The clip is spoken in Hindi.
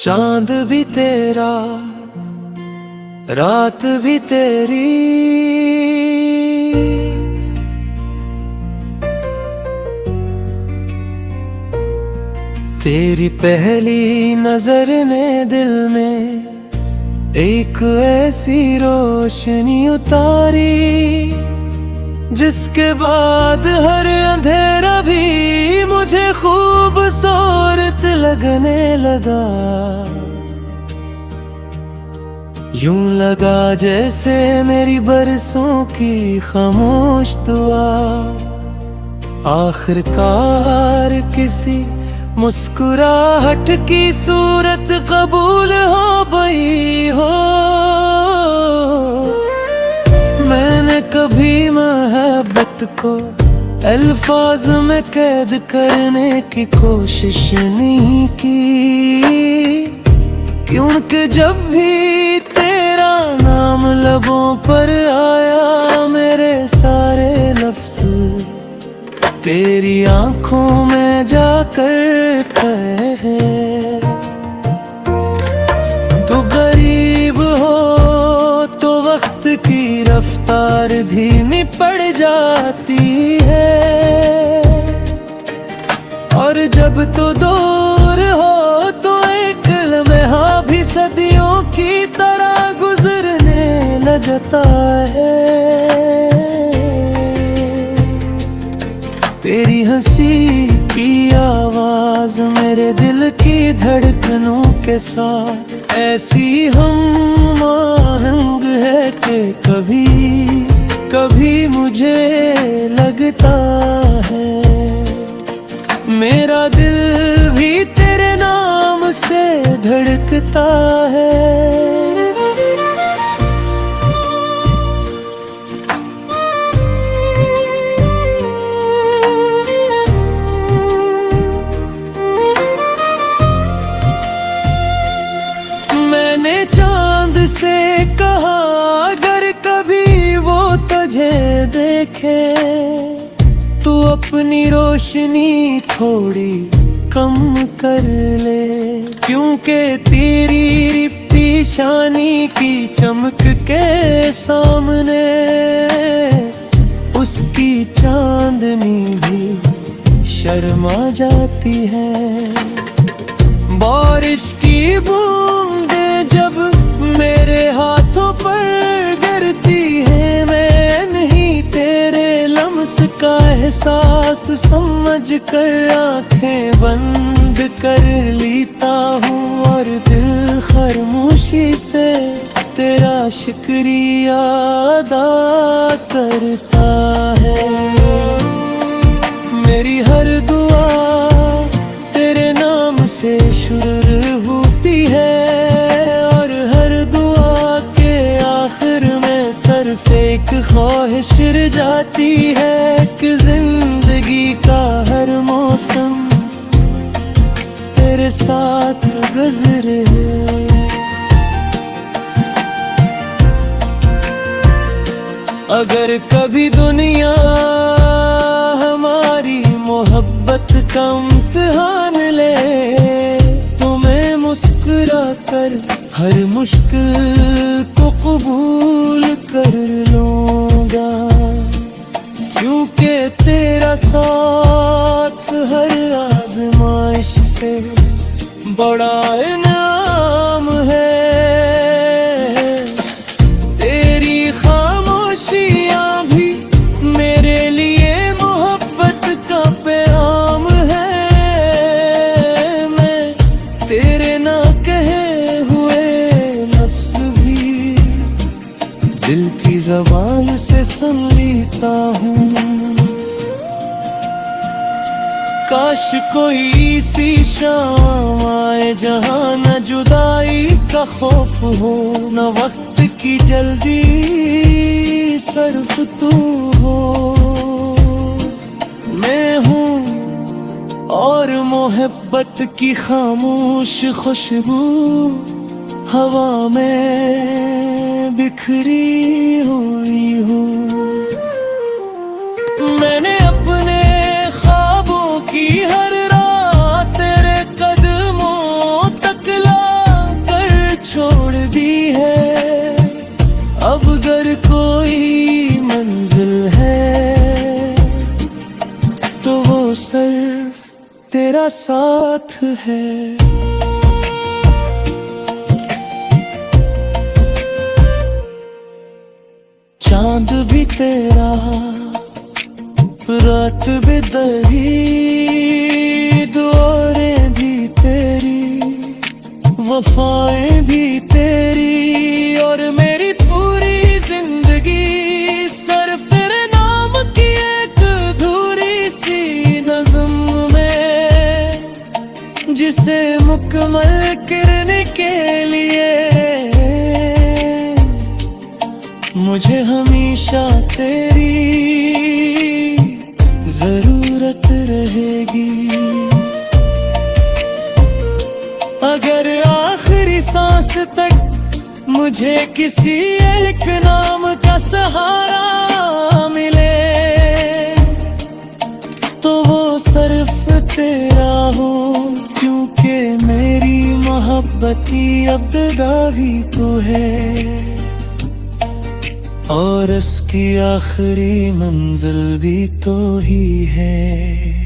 चांद भी तेरा, रात भी तेरी, तेरी पहली नजर ने दिल में एक ऐसी रोशनी उतारी, जिसके बाद हर अंधेरा भी मुझे खूबसूरत लगने लगा। यूं लगा जैसे मेरी बरसों की खामोश दुआ आखिरकार किसी मुस्कुराहट की सूरत कबूल हो गई हो। मैंने कभी मोहब्बत को अल्फाज में कैद करने की कोशिश नहीं की, क्योंकि जब भी तेरा नाम लबों पर आया मेरे सारे लफ्ज़ तेरी आंखों में जाकर कहे। तू गरीब हो तो वक्त की रफ्तार धीमी पड़ जाती है, और जब तू दूर हो तो एक लम्हा भी सदियों की तरह गुजरने लगता है। तेरी हंसी की आवाज मेरे दिल की धड़कनों के साथ ऐसी हम आहंग है कि कभी कभी मुझे लगता है मेरा दिल भी तेरे नाम से धड़कता है। मैंने चांद से कहा अगर कभी वो तुझे देखे तू अपनी रोशनी थोड़ी कम कर ले, क्योंकि तेरी पेशानी की चमक के सामने उसकी चांदनी भी शर्मा जाती है। बारिश की बूंदे जब मेरे हाथों पर गिरती है, मैं नहीं तेरे लम्स का एहसास समझ कर आंखें बंद कर लेता हूँ, और दिल खामोशी से तेरा शुक्रिया अदा करता है। मेरी हर दुआ तेरे नाम से शुरू होती है, और हर दुआ के आखिर में सिर्फ एक ख्वाहिश रह जाती है कि जिंदगी का हर मौसम तेरे साथ गुजरे। अगर कभी दुनिया हमारी मोहब्बत का इम्तिहान ले तो मैं मुस्कुरा कर हर मुश्किल को कबूल कर लूंगा, क्योंकि तेरा साथ हर आजमाइश से बड़ा इनाम है। तेरी खामोशियाँ भी मेरे लिए मोहब्बत का पैगाम है। मैं तेरे ना कहे हुए लफ्ज़ भी दिल की ज़बान से सुन लेता हूँ। काश कोई सी शाम आए जहाँ न जुदाई का खौफ हो, न वक्त की जल्दी सिर्फ तू हो। मैं हूँ और मोहब्बत की खामोश खुशबू हवा में बिखरी हुई हूँ। मैंने अपने ख्वाबों की हर रात तेरे कदमों तक ला तेरा साथ है। चांद भी तेरा, रात भी दही, दुआएं भी तेरी, वफाएं भी तेरी, और मेरी पूरी जिंदगी सिर्फ तेरे नाम की एक अधूरी सी नज़्म में, जिसे मुकम्मल करने के लिए मुझे हमेशा तेरी जरूरत रहेगी। अगर आखिरी सांस तक मुझे किसी एक नाम का सहारा मिले, तो वो सिर्फ तेरा हो, क्योंकि मेरी मोहब्बत की इब्तिदा भी तो है, और इसकी आखिरी मंजिल भी तो ही है।